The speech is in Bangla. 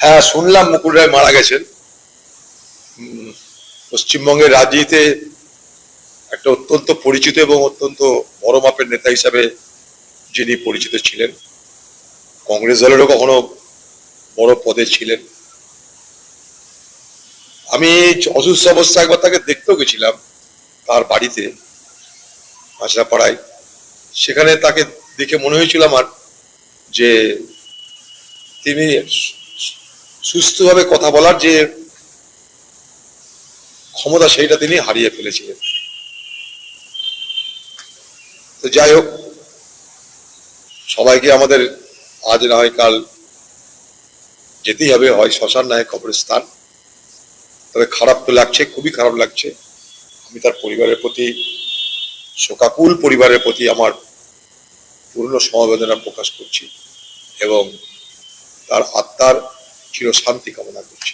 হ্যাঁ, শুনলাম মুকুল রায় মারা গেছেন। পশ্চিমবঙ্গের রাজনীতিতে একটা অত্যন্ত পরিচিত এবং অত্যন্ত বড় মাপের নেতা হিসাবে যিনি পরিচিত ছিলেন, কংগ্রেস দলেরও কখনো বড় পদে ছিলেন। আমি অসুস্থ অবস্থা একবার তাকে দেখতেও গেছিলাম তার বাড়িতে মাঝরাপাড়ায়। সেখানে তাকে দেখে মনে হয়েছিল আমার যে তিনি সুস্থভাবে কথা বলার যে ক্ষমতা সেইটা তিনি হারিয়ে ফেলেছিলেন। তো যাই হোক, সবাইকে আমাদের আজ না হয় কাল যেতেই হবে, হয় শ্মশান না হয় কবরস্থান। তবে খারাপ তো লাগছে, খুবই খারাপ লাগছে। আমি তার পরিবারের প্রতি, শোকাকুল পরিবারের প্রতি আমার পূর্ণ সমবেদনা প্রকাশ করছি এবং তার আত্মার চির শান্তি কামনা করছি।